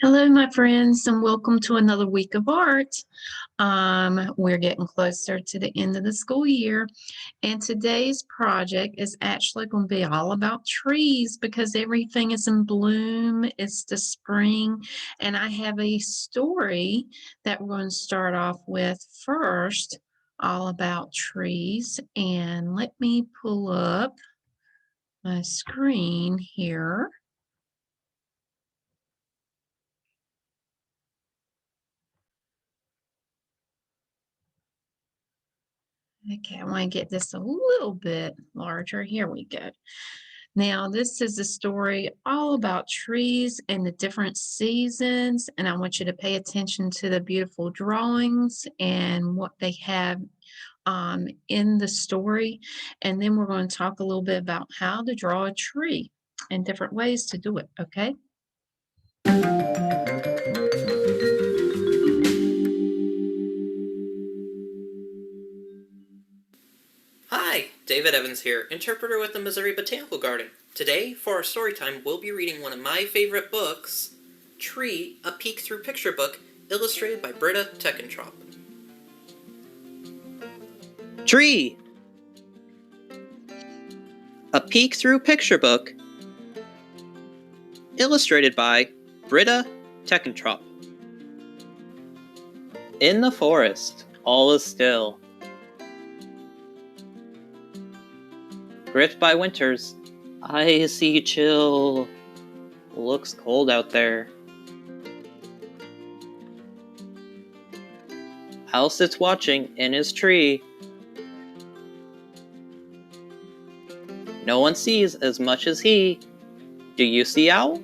Hello, my friends, and welcome to another week of art. We're getting closer to the end of the school year, and today's project is actually going to be all about trees because everything is in bloom. It's the spring, and I have a story that we're going to start off with first, all about trees. And let me pull up my screen here. Okay, I want to get this a little bit larger. Here we go. Now, this is a story all about trees and the different seasons, and I want you to pay attention to the beautiful drawings and what they have in the story. And then we're going to talk a little bit about how to draw a tree and different ways to do it, okay? Hi, David Evans here, interpreter with the Missouri Botanical Garden. Today, for our story time, we'll be reading one of my favorite books, Tree, A Peek Through Picture Book, illustrated by Britta Teckenthrop. Tree, A Peek Through Picture Book, illustrated by Britta Teckenthrop. In the forest, all is still. Gripped by winters, icy chill. Looks cold out there. Owl sits watching in his tree. No one sees as much as he. Do you see, Owl?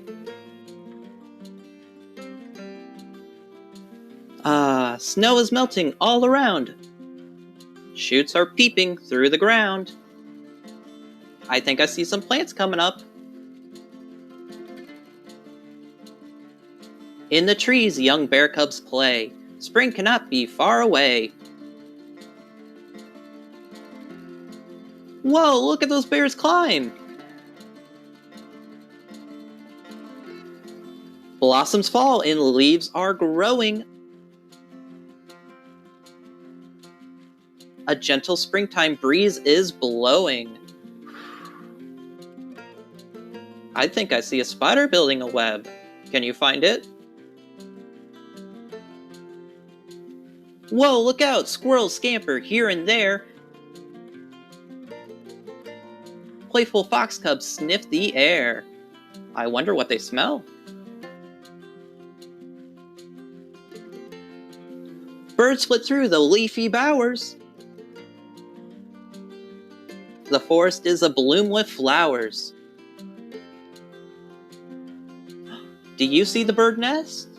Snow is melting all around. Shoots are peeping through the ground. I think I see some plants coming up. In the trees, young bear cubs play. Spring cannot be far away. Whoa, look at those bears climb! Blossoms fall and leaves are growing. A gentle springtime breeze is blowing. I think I see a spider building a web. Can you find it? Whoa, look out! Squirrels scamper here and there. Playful fox cubs sniff the air. I wonder what they smell. Birds flit through the leafy bowers. The forest is abloom with flowers. Do you see the bird nest?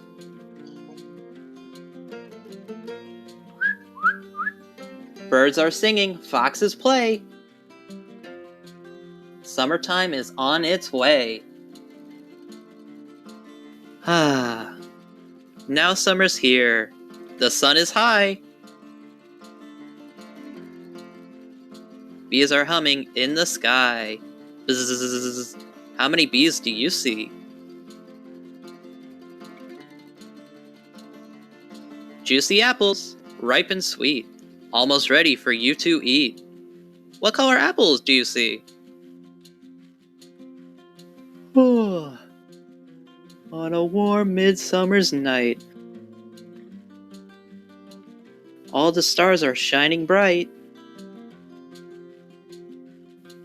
Birds are singing, foxes play. Summertime is on its way. Now summer's here. The sun is high. Bees are humming in the sky. Bzzz. How many bees do you see? Juicy apples, ripe and sweet, almost ready for you to eat. What color apples do you see? On a warm midsummer's night, all the stars are shining bright.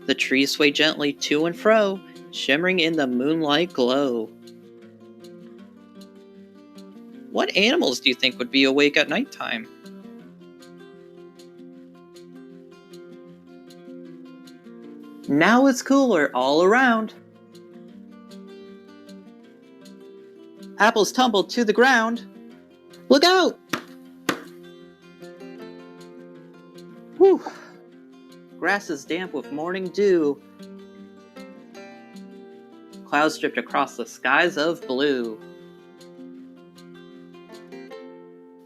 The trees sway gently to and fro, shimmering in the moonlight glow. What animals do you think would be awake at nighttime? Now it's cooler all around. Apples tumbled to the ground. Look out! Whew! Grass is damp with morning dew. Clouds drift across the skies of blue.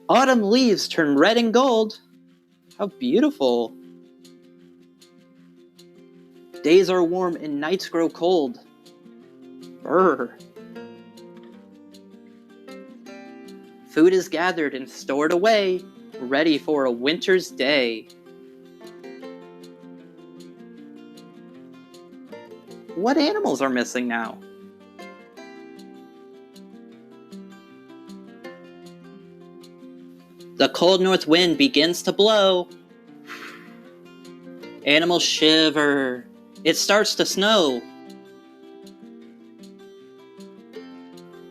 Autumn leaves turn red and gold. How beautiful! Days are warm and nights grow cold. Brr. Food is gathered and stored away, ready for a winter's day. What animals are missing now? The cold north wind begins to blow. Animals shiver. It starts to snow.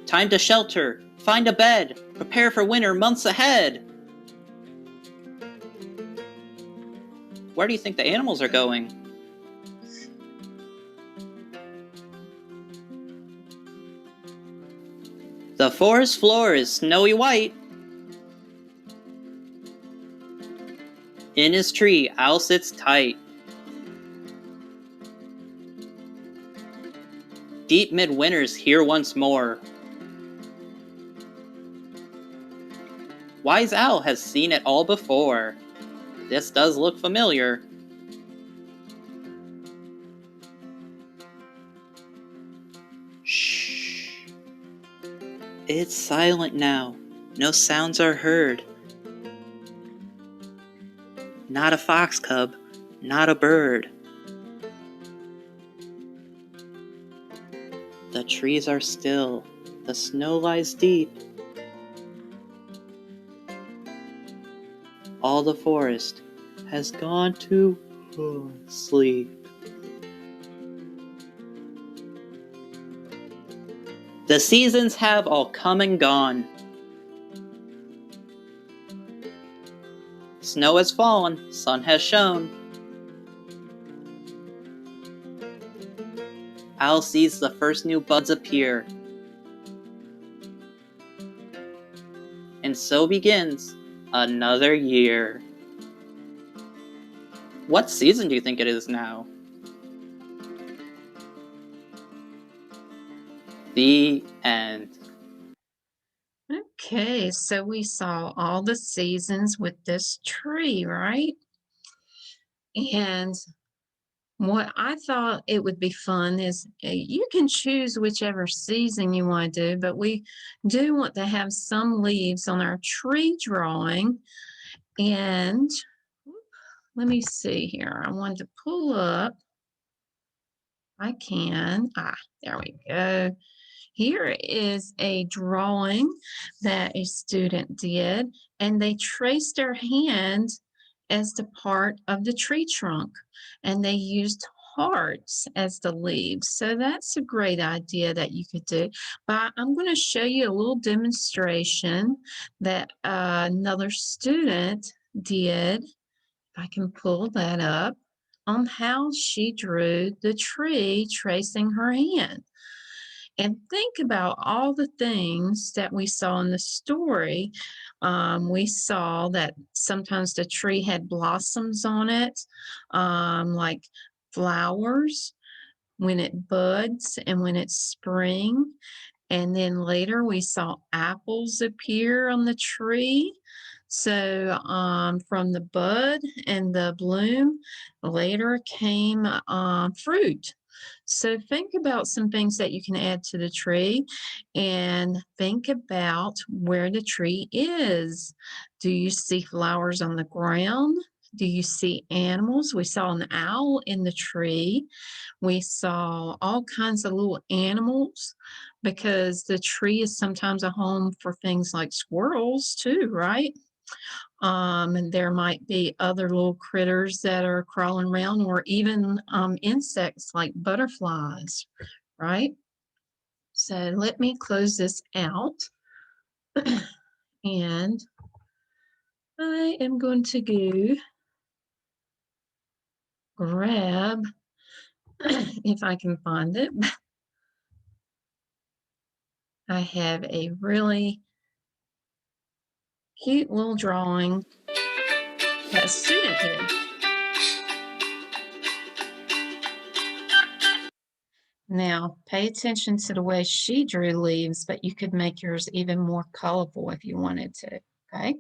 Time to shelter, find a bed, prepare for winter months ahead. Where do you think the animals are going? The forest floor is snowy white. In his tree, Owl sits tight. Deep midwinter's here once more. Wise Owl has seen it all before. This does look familiar. Shh. It's silent now. No sounds are heard. Not a fox cub, not a bird. The trees are still. The snow lies deep. All the forest has gone to sleep. The seasons have all come and gone. Snow has fallen, sun has shone. Owl sees the first new buds appear. And so begins another year. What season do you think it is now? The end. Okay, so we saw all the seasons with this tree, right? And what I thought it would be fun is you can choose whichever season you want to do, but we do want to have some leaves on our tree drawing. And let me see here. I wanted to pull up. I can. There we go. Here is a drawing that a student did, and they traced their hand as the part of the tree trunk, and they used hearts as the leaves. So that's a great idea that you could do. But I'm going to show you a little demonstration that another student did. If I can pull that up, on how she drew the tree tracing her hand. And think about all the things that we saw in the story. We saw that sometimes the tree had blossoms on it, like flowers when it buds and when it's spring. And then later we saw apples appear on the tree. So from the bud and the bloom, later came fruit. So think about some things that you can add to the tree and think about where the tree is. Do you see flowers on the ground? Do you see animals? We saw an owl in the tree. We saw all kinds of little animals because the tree is sometimes a home for things like squirrels too, right? And there might be other little critters that are crawling around or even insects like butterflies, right? So let me close this out and I am going to go grab, if I can find it, I have a really cute little drawing that a student did. Now, pay attention to the way she drew leaves, but you could make yours even more colorful if you wanted to, okay?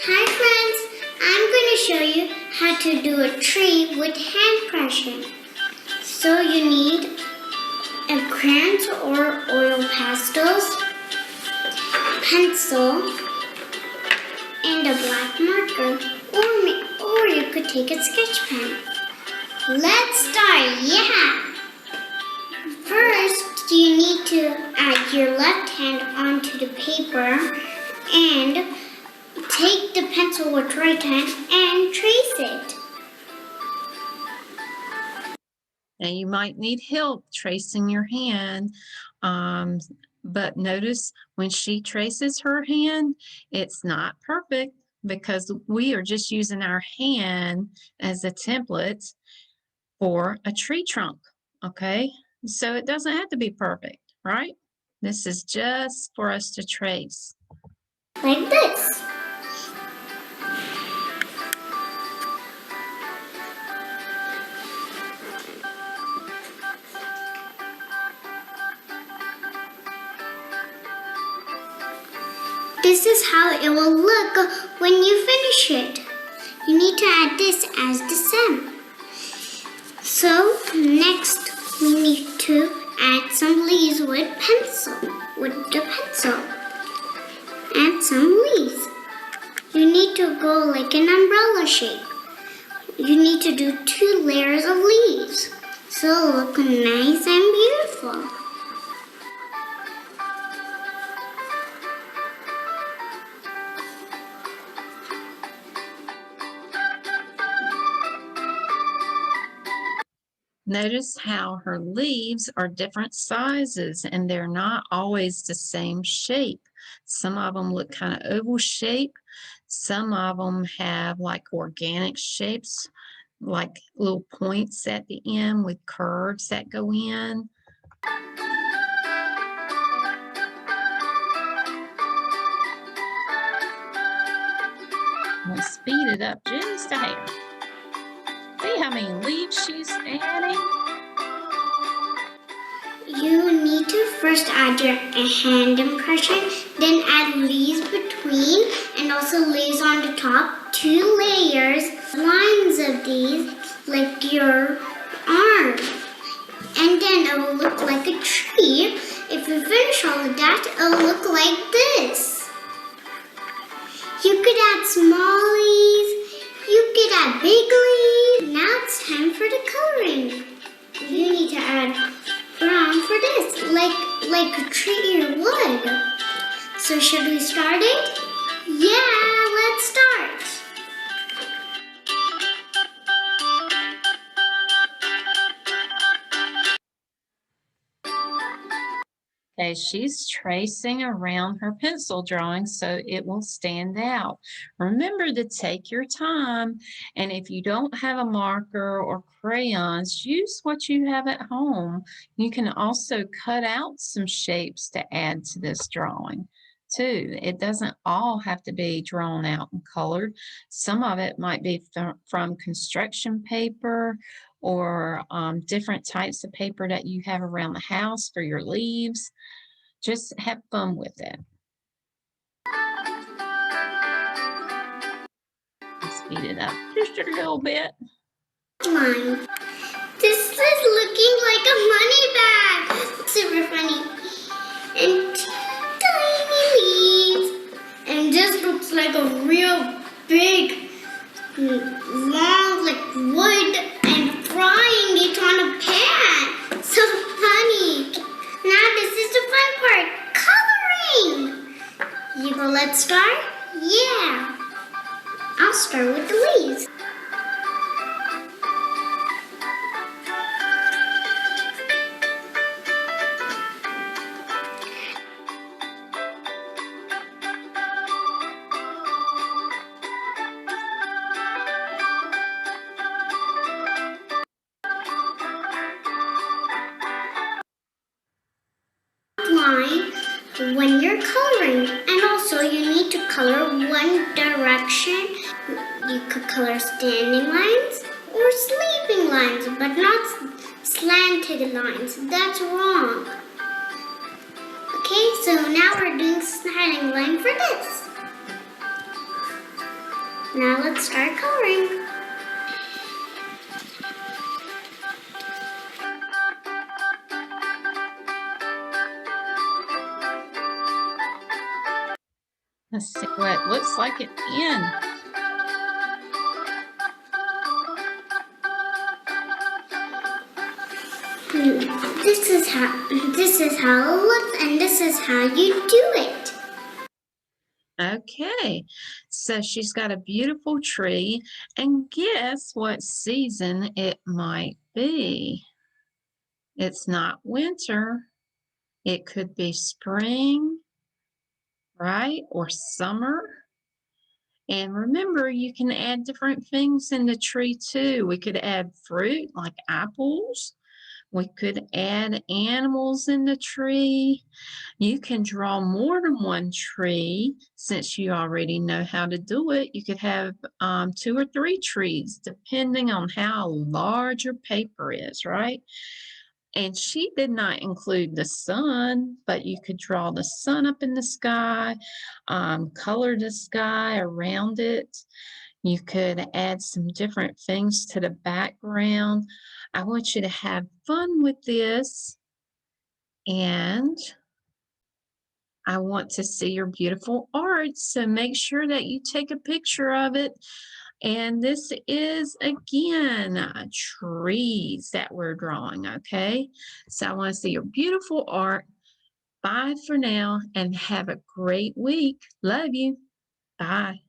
Hi with hand pressure. So you need a crayons or oil pastels, pencil, and a black marker. Or you could take a sketch pen. Let's start, yeah! First, you need to add your left hand onto the paper and take the pencil with right hand and trace it. Now you might need help tracing your hand, but notice when she traces her hand, it's not perfect because we are just using our hand as a template for a tree trunk, okay? So it doesn't have to be perfect, right? This is just for us to trace. Like this. This is how it will look when you finish it. You need to add this as the stem. So next we need to add some leaves with the pencil. Add some leaves. You need to go like an umbrella shape. You need to do 2 layers of leaves. So it'll look nice and beautiful. Notice how her leaves are different sizes and they're not always the same shape. Some of them look kind of oval shape. Some of them have like organic shapes, like little points at the end with curves that go in. I'm going to speed it up just a hair. See how many leaves she's adding? You need to first add your hand impression, then add leaves between and also leaves on the top. 2 layers, lines of these like your arm. And then it will look like a tree. If you finish all of that, it will look like this. You could add small leaves, you could add big leaves. Now it's time for the coloring. You need to add brown for this, like a tree or wood. So should we start it? Yeah, let's start. Okay, she's tracing around her pencil drawing so it will stand out. Remember to take your time, and if you don't have a marker or crayons, use what you have at home. You can also cut out some shapes to add to this drawing too. It doesn't all have to be drawn out and colored. Some of it might be from construction paper or different types of paper that you have around the house for your leaves. Just have fun with it. Speed it up just a little bit. Mine. This is looking like a money bag. Super funny. And tiny leaves. And this looks like a real big, long, like wood and frying it on a pan. So funny. Now this is the fun part. Coloring. You go, let's start? Yeah. I'll start with the leaves. Line when you're coloring, and also you need to color one direction. You could color standing lines or sleeping lines, but not slanted lines. That's wrong. Okay, so now we're doing standing line for this. Now let's start coloring. Let's see what it looks like at the end. This is how it looks, and this is how you do it. Okay, so she's got a beautiful tree, and guess what season it might be? It's not winter. It could be spring, right? Or summer. And remember, you can add different things in the tree too. We could add fruit like apples. We could add animals in the tree. You can draw more than one tree since you already know how to do it. You could have 2 or 3 trees depending on how large your paper is, right? And she did not include the sun, but you could draw the sun up in the sky, color the sky around it. You could add some different things to the background. I want you to have fun with this, and I want to see your beautiful art. So make sure that you take a picture of it. And this is again trees that we're drawing, okay? So I want to see your beautiful art. Bye for now and have a great week. Love you. Bye.